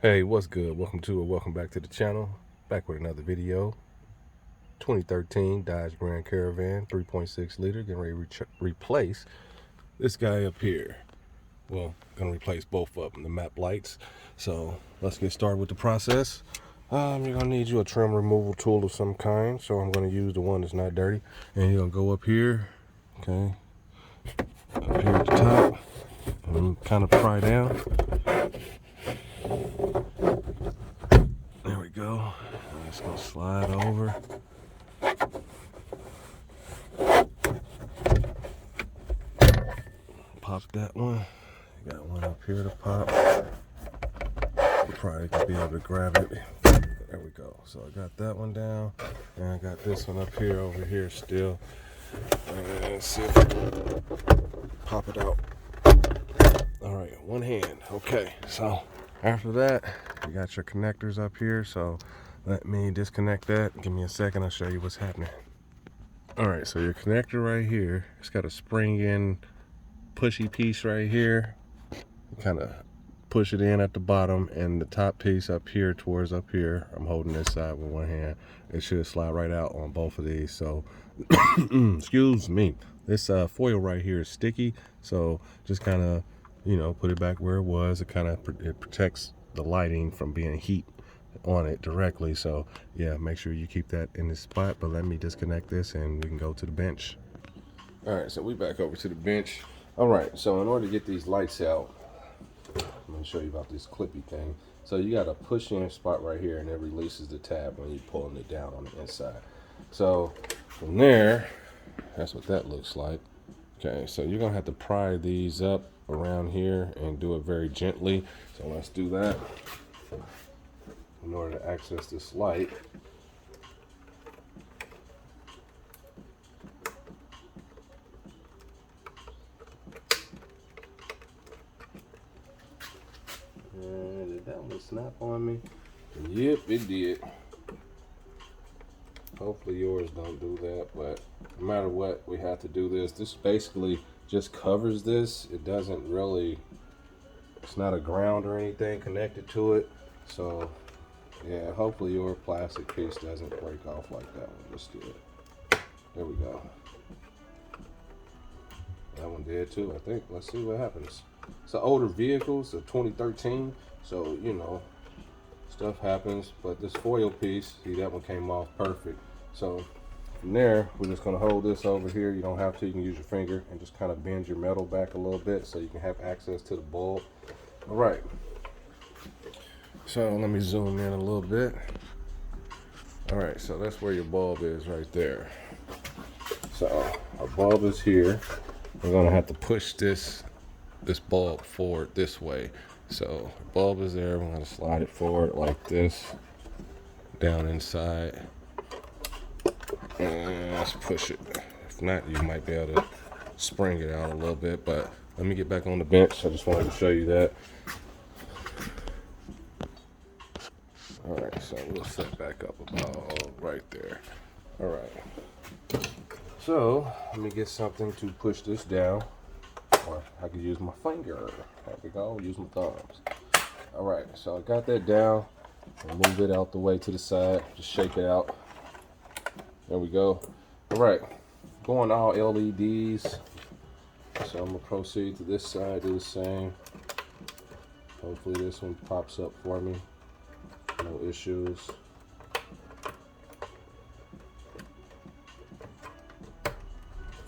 Hey, what's good? Welcome back to the channel. Back with another video. 2013 Dodge Grand Caravan, 3.6 liter. Getting ready to replace this guy up here. Well, gonna replace both of them, the map lights. So let's get started with the process. You're gonna need you a trim removal tool of some kind. So I'm gonna use the one that's not dirty. And you're gonna go up here, okay, up here at the top, and kind of pry down. There we go. It's gonna slide over. Pop that one. Got one up here to pop. You probably gonna be able to grab it. There we go. So I got that one down, and I got this one up here over here still. And let's see if I can pop it out. All right, one hand. Okay. So after that, you got your connectors up here. So let me disconnect that. Give me a second. I'll show you what's happening. All right. So your connector right here, it's got a spring-in pushy piece right here. Kind of push it in at the bottom, and the top piece up here towards up here, I'm holding this side with one hand. It should slide right out on both of these. So excuse me, this foil right here is sticky, so just kind of, you know, put it back where it was. It kind of it protects the lighting from being heat on it directly. So yeah, make sure you keep that in this spot. But let me disconnect this and we can go to the bench. All right, so we back over to the bench. All right, so in order to get these lights out, I'm going to show you about this clippy thing. So you got a push in spot right here, and it releases the tab when you're pulling it down on the inside. So from there, that's what that looks like. Okay, so you're going to have to pry these up around here and do it very gently. So let's do that in order to access this light. Did that one snap on me? Yep, it did. Hopefully yours don't do that, but no matter what, we have to do this. This basically just covers this. It doesn't really, it's not a ground or anything connected to it. So yeah, hopefully your plastic piece doesn't break off like that one just did. There we go. That one did too, I think. Let's see what happens. It's an older vehicle, it's a 2013, so you know, stuff happens. But this foil piece, see, that one came off perfect. So from there, we're just gonna hold this over here. You don't have to, you can use your finger and just kind of bend your metal back a little bit so you can have access to the bulb. All right, so let me zoom in a little bit. All right, so that's where your bulb is right there. So our bulb is here. We're gonna have to push this bulb forward this way. So the bulb is there. We're gonna slide it forward like this, down inside, and let's push it. If not, you might be able to spring it out a little bit. But let me get back on the bench. I just wanted to show you that. All right, so we'll set back up about right there. All right. So let me get something to push this down. Or I could use my finger. There we go, use my thumbs. All right, so I got that down. I'll move it out the way to the side, just shake it out. There we go. All right, going all LEDs. So I'm gonna proceed to this side, do the same. Hopefully this one pops up for me. No issues.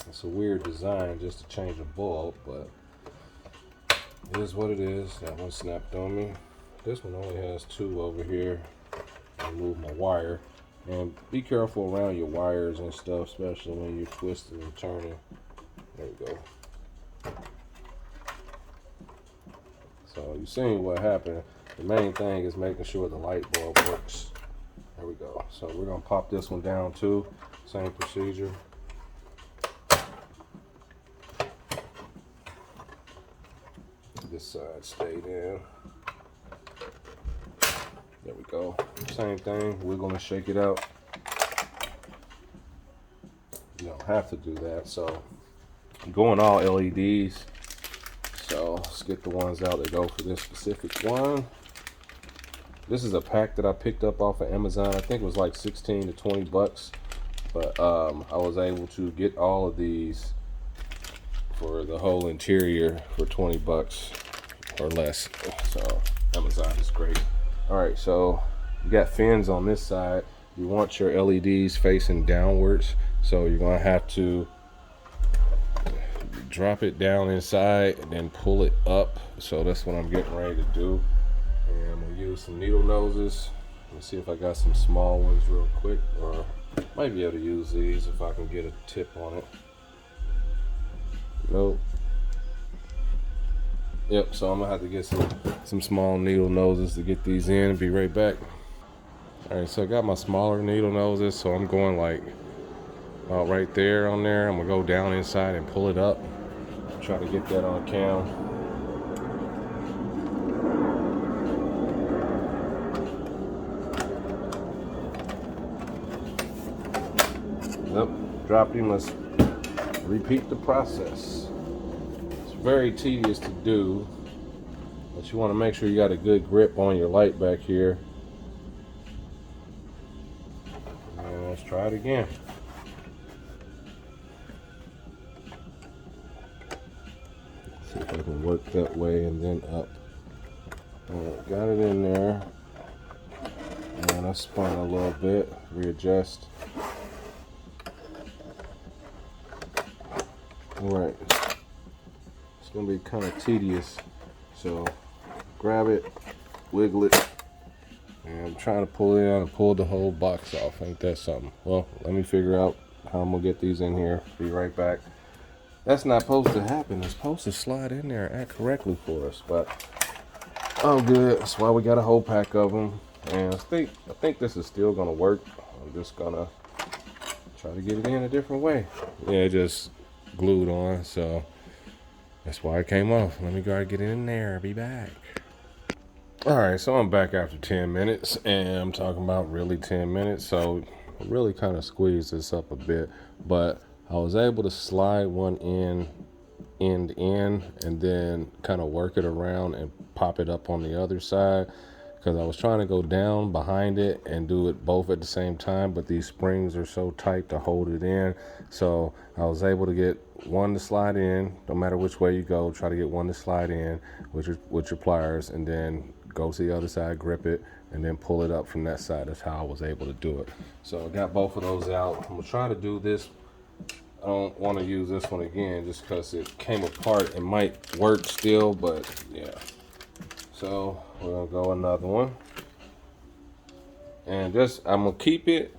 It's a weird design just to change a bulb, but it is what it is. That one snapped on me. This one only has two over here. I'll move my wire. And be careful around your wires and stuff, especially when you're twisting and turning. There we go. So you're seeing what happened. The main thing is making sure the light bulb works. There we go. So we're gonna pop this one down too. Same procedure. This side stayed in. There we go. Same thing. We're gonna shake it out. You don't have to do that. So I'm going all LEDs. So let's get the ones out that go for this specific one. This is a pack that I picked up off of Amazon. I think it was like 16 to 20 bucks. But I was able to get all of these for the whole interior for 20 bucks or less. So Amazon is great. All right, so you got fins on this side. You want your LEDs facing downwards, so you're gonna have to drop it down inside and then pull it up. So that's what I'm getting ready to do. And I'm gonna use some needle noses. Let's see if I got some small ones real quick, or might be able to use these if I can get a tip on it. Nope. Yep, so I'm gonna have to get some small needle noses to get these in and be right back. All right, so I got my smaller needle noses, so I'm going like about right there on there. I'm gonna go down inside and pull it up. Try to get that on cam. Yep, dropped him. Let's repeat the process. It's very tedious to do, but you want to make sure you got a good grip on your light back here. And let's try it again. See if I can work that way and then up. Alright, got it in there. And I spun a little bit, readjust. Alright, it's going to be kind of tedious. So grab it, wiggle it, and I'm trying to pull it out and pull the whole box off. Ain't that something? Well, let me figure out how I'm going to get these in here. Be right back. That's not supposed to happen. It's supposed to slide in there and act correctly for us, but I'm good. That's why we got a whole pack of them. And I think this is still going to work. I'm just going to try to get it in a different way. Yeah, it just glued on, so that's why it came off. Let me go get it in there. Be back. All right, so I'm back after 10 minutes, and I'm talking about really 10 minutes. So I really kind of squeezed this up a bit, but I was able to slide one end in and then kind of work it around and pop it up on the other side, because I was trying to go down behind it and do it both at the same time, but these springs are so tight to hold it in. So I was able to get one to slide in, no matter which way you go, try to get one to slide in with your pliers, and then go to the other side, grip it, and then pull it up from that side. That's how I was able to do it. So I got both of those out. I'm gonna try to do this. I don't want to use this one again just because it came apart. It might work still, but yeah. So we're gonna go another one, and just I'm gonna keep it,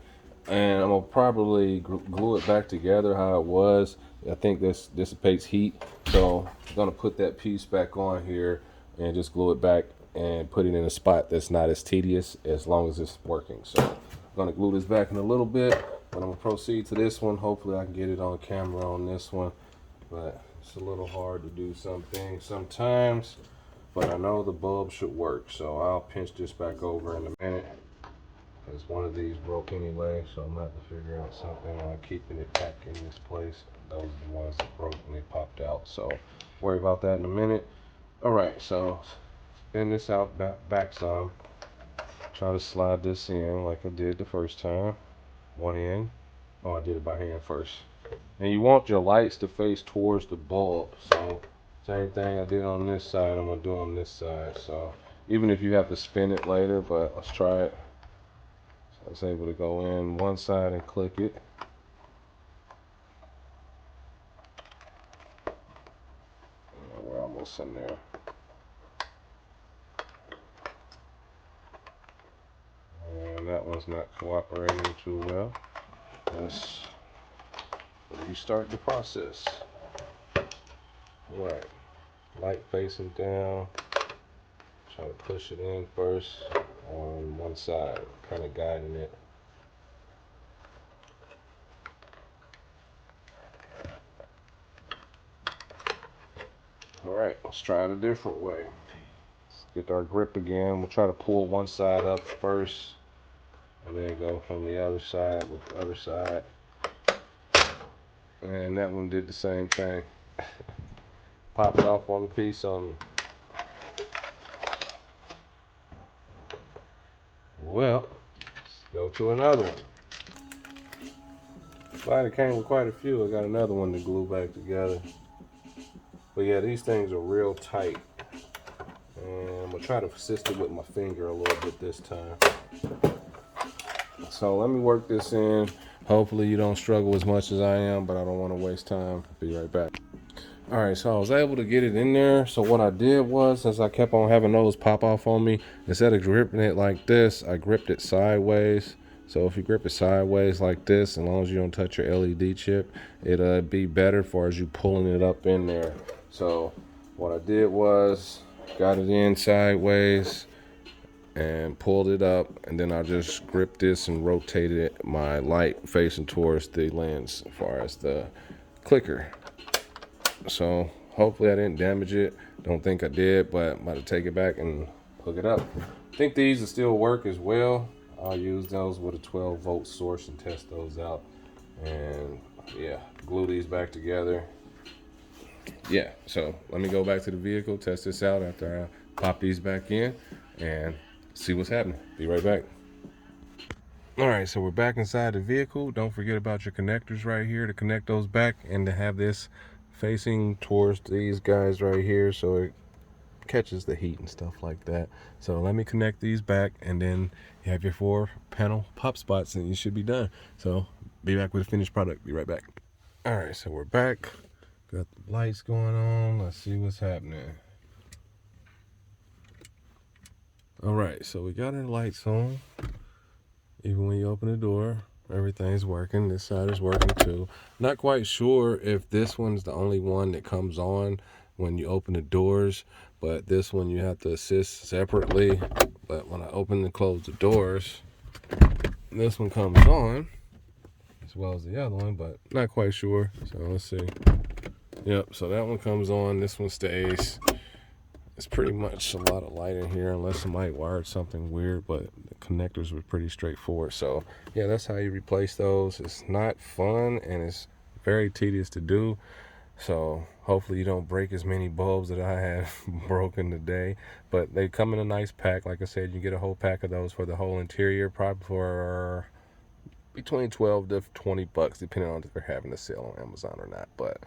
and I'm gonna probably glue it back together how it was. I think this dissipates heat, so I'm gonna put that piece back on here and just glue it back and put it in a spot that's not as tedious as long as it's working. So I'm gonna glue this back in a little bit, but I'm gonna proceed to this one. Hopefully I can get it on camera on this one, but it's a little hard to do some things sometimes. But I know the bulb should work, so I'll pinch this back over in a minute, because one of these broke anyway, so I'm going to have to figure out something on keeping it back in this place. Those are the ones that broke when they popped out, so worry about that in a minute. Alright, so spin this out back some. Try to slide this in like I did the first time. One end. Oh, I did it by hand first. And you want your lights to face towards the bulb, so same thing I did on this side, I'm going to do on this side. So even if you have to spin it later, but let's try it. So I was able to go in one side and click it. We're almost in there. And that one's not cooperating too well. Let's restart the process. Alright, light facing down. Try to push it in first on one side, kind of guiding it. Alright, let's try it a different way. Let's get our grip again. We'll try to pull one side up first, and then go from the other side with the other side. And that one did the same thing. Popped off on the piece on Well, let's go to another one. Glad it came with quite a few. I got another one to glue back together. But yeah, these things are real tight. And I'm gonna try to assist it with my finger a little bit this time. So let me work this in. Hopefully you don't struggle as much as I am, but I don't want to waste time. Be right back. All right, so I was able to get it in there. So what I did was, since I kept on having those pop off on me, instead of gripping it like this, I gripped it sideways. So if you grip it sideways like this, as long as you don't touch your LED chip, it'll be better for as you pulling it up in there. So what I did was got it in sideways and pulled it up, and then I just gripped this and rotated my light facing towards the lens as far as the clicker. So hopefully I didn't damage it. Don't think I did, but I'm about to take it back and hook it up. I think these will still work as well. I'll use those with a 12-volt source and test those out. And yeah, glue these back together. Yeah, so let me go back to the vehicle, test this out after I pop these back in and see what's happening. Be right back. All right, so we're back inside the vehicle. Don't forget about your connectors right here to connect those back, and to have this facing towards these guys right here so it catches the heat and stuff like that. So let me connect these back, and then you have your 4-panel pop spots and you should be done. So be back with the finished product. Be right back. All right, so we're back. Got the lights going on. Let's see what's happening. All right, so we got our lights on. Even when you open the door, everything's working. This side is working too. Not quite sure if this one's the only one that comes on when you open the doors, but this one you have to assist separately. But when I open and close the doors, this one comes on as well as the other one, but not quite sure. So let's see. Yep, so that one comes on, this one stays. It's pretty much a lot of light in here, unless somebody wired something weird, but the connectors were pretty straightforward. So yeah, that's how you replace those. It's not fun and it's very tedious to do. So hopefully you don't break as many bulbs that I have broken today. But they come in a nice pack. Like I said, you get a whole pack of those for the whole interior, probably for between 12 to 20 bucks, depending on if they're having a sale on Amazon or not. But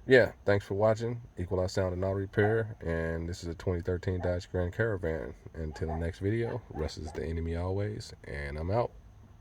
yeah, thanks for watching Equalize Sound and Auto Repair, and this is a 2013 Dodge Grand Caravan. Until the next video, rest is the enemy always, and I'm out.